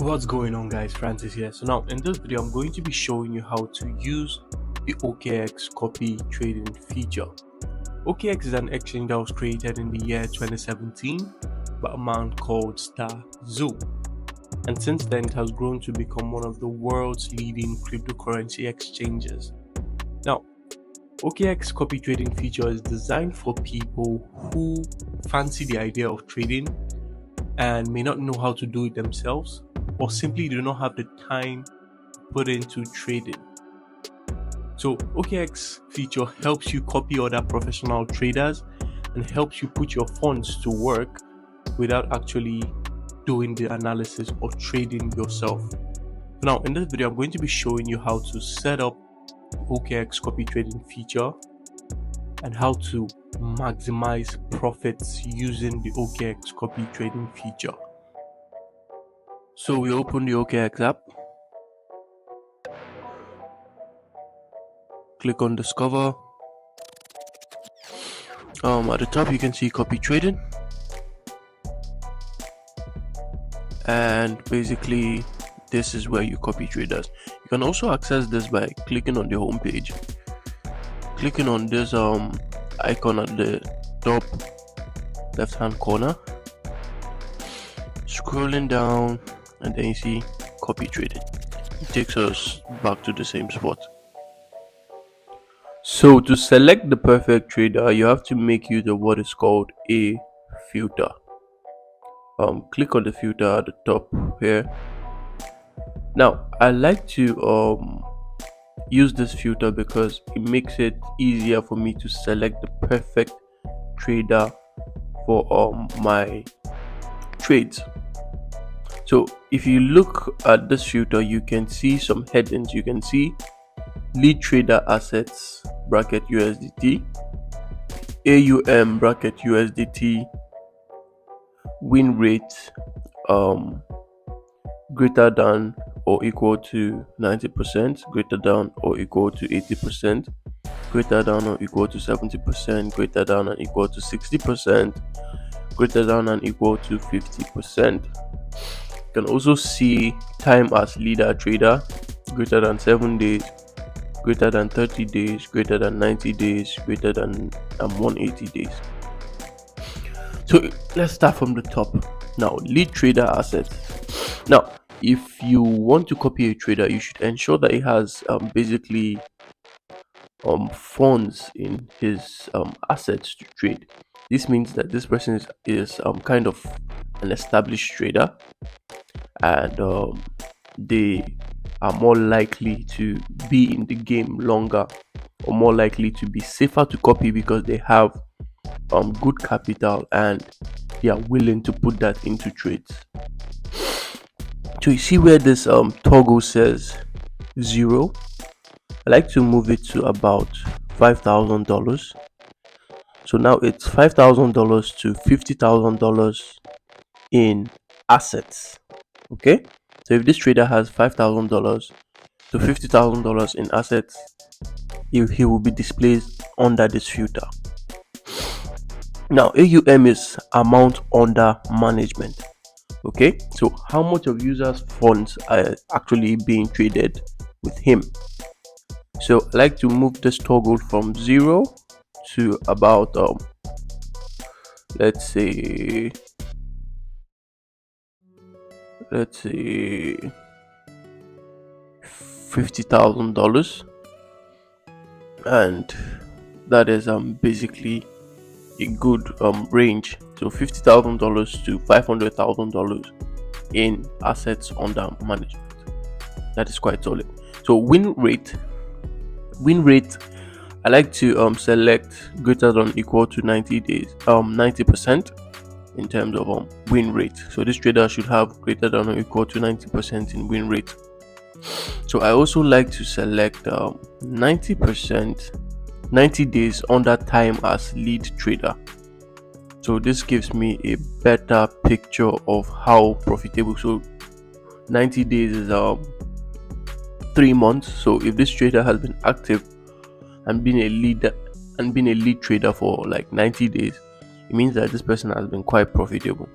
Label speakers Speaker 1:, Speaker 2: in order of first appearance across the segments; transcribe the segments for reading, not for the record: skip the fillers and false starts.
Speaker 1: What's going on, guys? Francis here. So now in this video I'm going to be showing you how to use the OKX copy trading feature. OKX is an exchange that was created in the year 2017 by a man called Star Zoo, and since then it has grown to become one of the world's leading cryptocurrency exchanges. Now, OKX copy trading feature is designed for people who fancy the idea of trading and may not know how to do it themselves, or simply do not have the time put into trading. So OKX feature helps you copy other professional traders and helps you put your funds to work without actually doing the analysis or trading yourself. Now in this video I'm going to be showing you how to set up OKX copy trading feature and how to maximize profits using the OKX copy trading feature. So we open the OKX app, click on discover. At the top you can see copy trading, and basically this is where you copy traders. You can also access this by clicking on the home page, clicking on this icon at the top left hand corner, scrolling down, and then you see copy trading. It takes us back to the same spot. So to select the perfect trader, you have to make use of what is called a filter. Click on the filter at the top here. Now I like to use this filter because it makes it easier for me to select the perfect trader for my trades. So if you look at this filter, you can see some headings. You can see lead trader assets bracket USDT, AUM bracket USDT, win rate greater than or equal to 90%, greater than or equal to 80%, greater than or equal to 70%, greater than and equal to 60%, greater than and equal to 50%. You can also see time as leader trader, greater than 7 days, greater than 30 days, greater than 90 days, greater than 180 days. So let's start from the top. Now, lead trader assets. Now, if you want to copy a trader, you should ensure that he has basically funds in his assets to trade. This means that this person is kind of an established trader, and they are more likely to be in the game longer, or more likely to be safer to copy because they have good capital and they are willing to put that into trades. So you see where this toggle says 0, I like to move it to about $5,000. So now it's $5,000 to $50,000 in assets. Okay, so if this trader has $5,000 to $50,000 in assets, he will be displayed under this filter. Now AUM is amount under management. Okay, so how much of users funds are actually being traded with him. So I like to move this toggle from 0 to about let's say $50,000, and that is basically a good range. So $50,000 to $500,000 in assets under management. That is quite solid. So win rate, I like to select greater than or equal to 90% in terms of win rate. So this trader should have greater than or equal to 90% in win rate. So I also like to select 90%, 90 days under time as lead trader. So this gives me a better picture of how profitable. So 90 days is 3 months. So if this trader has been active and been a lead trader for like 90 days, it means that this person has been quite profitable.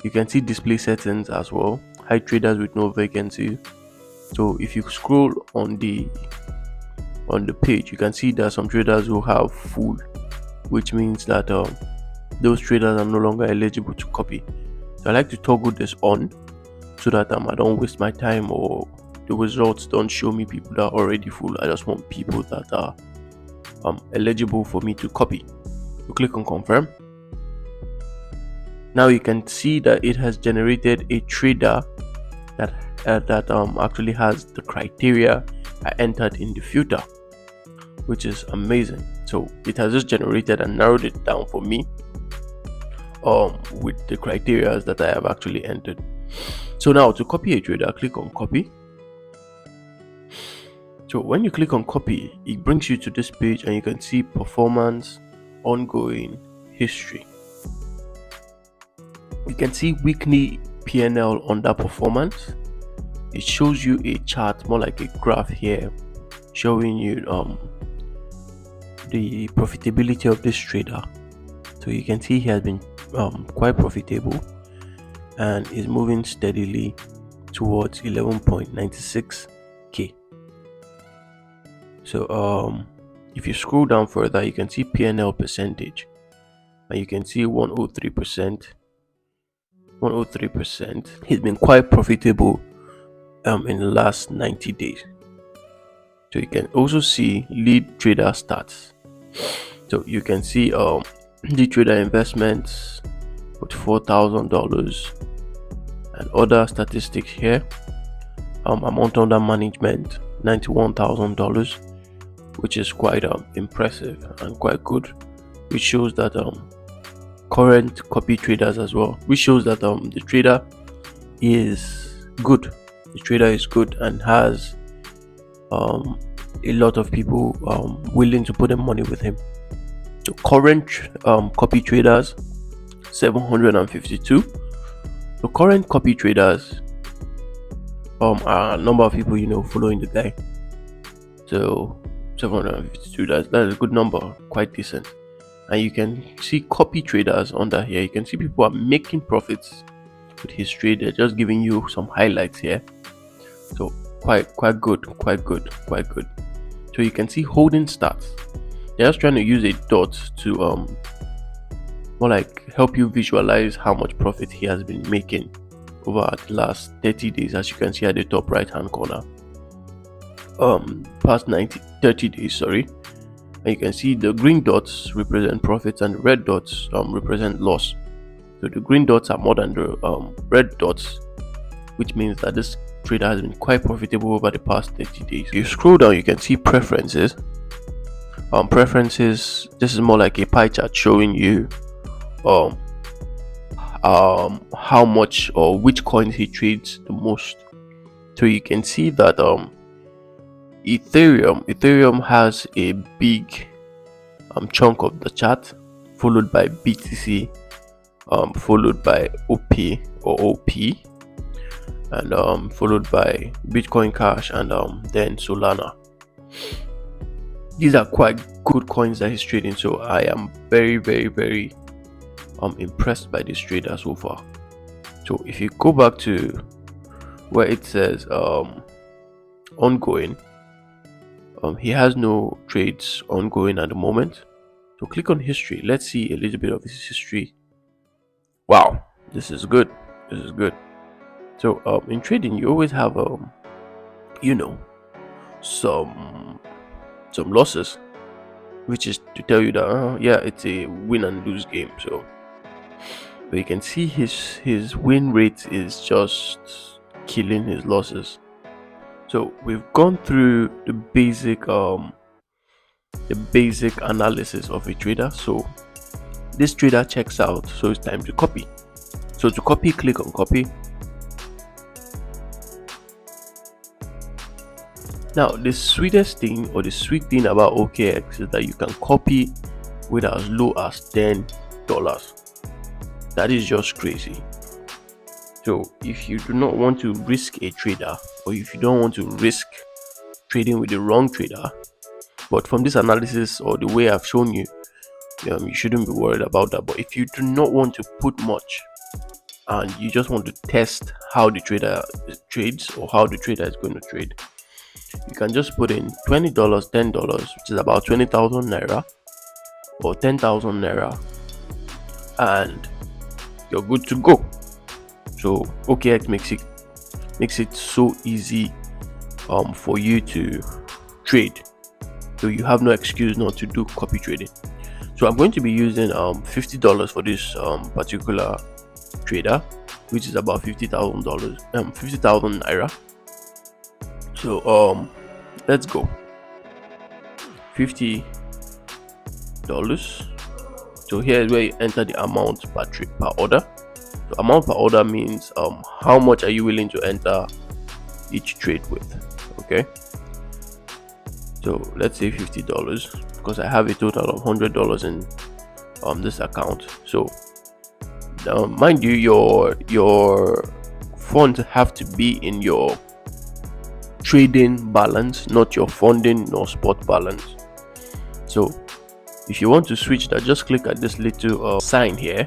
Speaker 1: You can see display settings as well. hide traders with no vacancy. So if you scroll on the page, you can see there are some traders who have full, which means that those traders are no longer eligible to copy. So I like to toggle this on so that I don't waste my time, or the results don't show me people that are already full. I just want people that are eligible for me to copy. You click on confirm. Now you can see that it has generated a trader that actually has the criteria I entered in the filter, which is amazing. So it has just generated and narrowed it down for me with the criteria that I have actually entered. So now to copy a trader, click on copy. So when you click on copy, it brings you to this page and you can see performance, ongoing, history. You can see weekly P&L under performance. It shows you a chart, more like a graph here, showing you the profitability of this trader. So you can see he has been quite profitable and is moving steadily towards 11.96k. So if you scroll down further, you can see P&L percentage, and you can see 103%. 103%. He's been quite profitable in the last 90 days. So you can also see lead trader stats. So you can see lead trader investments with $4,000 and other statistics here. Amount under management $91,000, which is quite impressive and quite good, which shows that current copy traders as well, which shows that the trader is good. The trader is good and has a lot of people willing to put their money with him. So current copy traders 752. So current copy traders are a number of people following the guy. So 752, that's a good number, quite decent. And you can see copy traders under here. You can see people are making profits with his trade. They're just giving you some highlights here. So quite good. So you can see holding stats. They're just trying to use a dot to more like help you visualize how much profit he has been making over the last 30 days, as you can see at the top right hand corner. Past 30 days, sorry. And you can see the green dots represent profits and the red dots represent loss. So the green dots are more than the red dots, which means that this trader has been quite profitable over the past 30 days. If you scroll down, you can see preferences. Preferences, this is more like a pie chart showing you how much or which coins he trades the most. So you can see that Ethereum has a big chunk of the chart, followed by BTC, followed by OP, and followed by Bitcoin Cash, and then Solana. These are quite good coins that he's trading, so I am very impressed by this trader so far. So if you go back to where it says ongoing, he has no trades ongoing at the moment. So click on history. Let's see a little bit of his history. Wow, this is good. So in trading, you always have some losses, which is to tell you that yeah, it's a win and lose game. So but you can see his win rate is just killing his losses. So we've gone through the basic analysis of a trader. So this trader checks out, so it's time to copy. So to copy, click on copy. Now the sweet thing about OKX is that you can copy with as low as $10. That is just crazy. So if you do not want to risk a trader, or if you don't want to risk trading with the wrong trader, but from this analysis or the way I've shown you, you shouldn't be worried about that. But if you do not want to put much and you just want to test how the trader trades or how the trader is going to trade, you can just put in $20, $10, which is about 20,000 naira or 10,000 naira, and you're good to go. So OKX makes it so easy for you to trade, so you have no excuse not to do copy trading. So I'm going to be using $50 for this particular trader, which is about $50,000, 50,000 naira. So let's go. $50. So here is where you enter the amount per order. The amount per order means how much are you willing to enter each trade with. Okay, so let's say $50 because I have a total of $100 in this account. So mind you, your funds have to be in your trading balance, not your funding nor spot balance. So if you want to switch that, just click at this little sign here,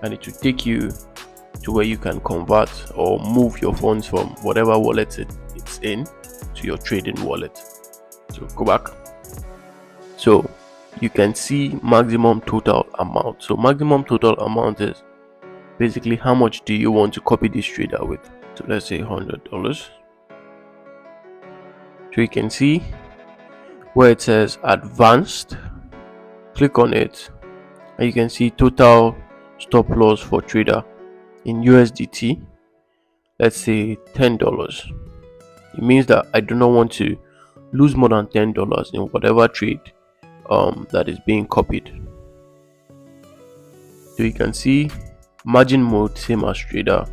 Speaker 1: and it will take you to where you can convert or move your funds from whatever wallet it's in to your trading wallet. So go back. So you can see maximum total amount. So maximum total amount is basically how much do you want to copy this trader with. So let's say $100. So you can see where it says advanced, click on it, and you can see total stop loss for trader in USDT. Let's say $10. It means that I do not want to lose more than $10 in whatever trade that is being copied. So you can see margin mode, same as trader.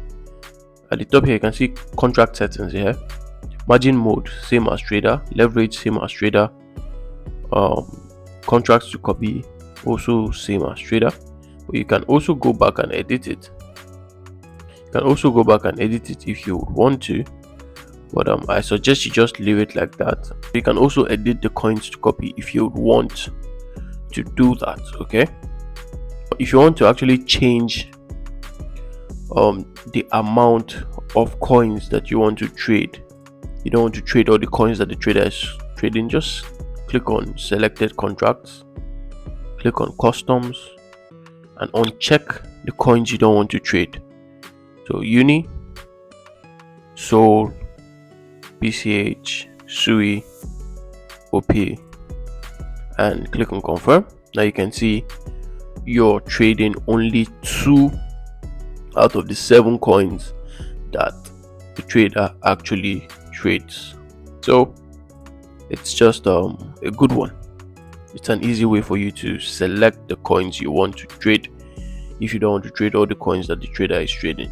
Speaker 1: At the top here you can see contract settings here. Margin mode, same as trader. Leverage, same as trader. Contracts to copy, also same as trader. But you can also go back and edit it. You can also go back and edit it if you want to, but I suggest you just leave it like that. You can also edit the coins to copy if you want to do that. Okay, if you want to actually change the amount of coins that you want to trade, you don't want to trade all the coins that the trader is trading, just click on selected contracts, click on customs, and uncheck the coins you don't want to trade. So Uni, Sol, PCH, Sui, OP, and click on confirm. Now you can see you're trading only 2 out of the 7 coins that the trader actually trades. So it's just a good one. It's an easy way for you to select the coins you want to trade if you don't want to trade all the coins that the trader is trading.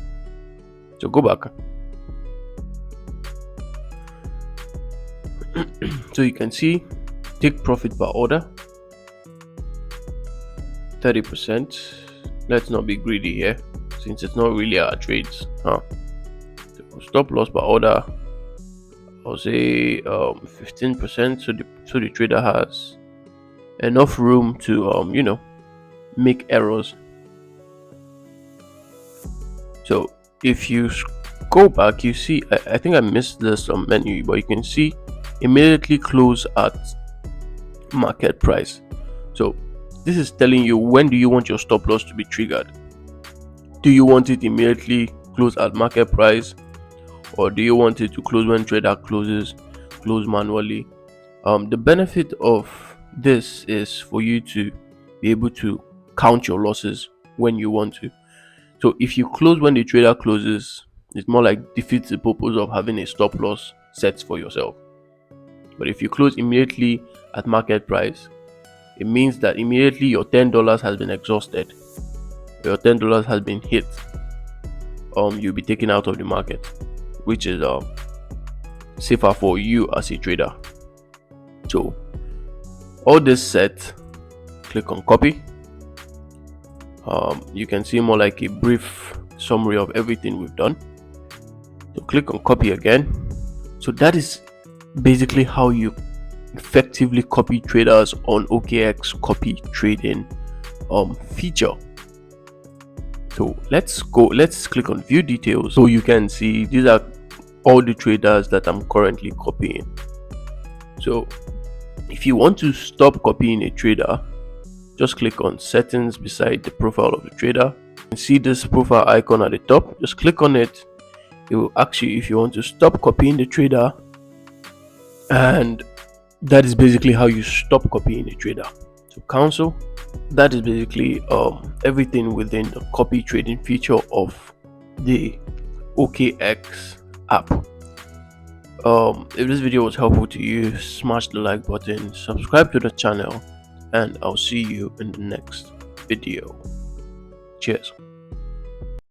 Speaker 1: So go back. So you can see take profit per order 30%. Let's not be greedy here since it's not really our trades. So stop loss per order, I'll say 15%, so the trader has enough room to make errors. So if you go back, you see I think I missed this menu, but you can see immediately close at market price. So this is telling you when do you want your stop loss to be triggered. Do you want it immediately close at market price, or do you want it to close when trader close manually? The benefit of this is for you to be able to count your losses when you want to. So if you close when the trader closes, it's more like defeats the purpose of having a stop loss set for yourself. But if you close immediately at market price, it means that immediately your $10 has been exhausted, your $10 has been hit. You'll be taken out of the market, which is safer for you as a trader. So all this set, click on copy. You can see more like a brief summary of everything we've done. So click on copy again. So that is basically how you effectively copy traders on OKX copy trading feature. So let's click on view details, so you can see these are all the traders that I'm currently copying. So if you want to stop copying a trader, just click on settings beside the profile of the trader. You can see this profile icon at the top. Just click on it. It will ask you if you want to stop copying the trader, and that is basically how you stop copying a trader. So cancel. That is basically everything within the copy trading feature of the OKX app. If this video was helpful to you, smash the like button, subscribe to the channel, and I'll see you in the next video. Cheers.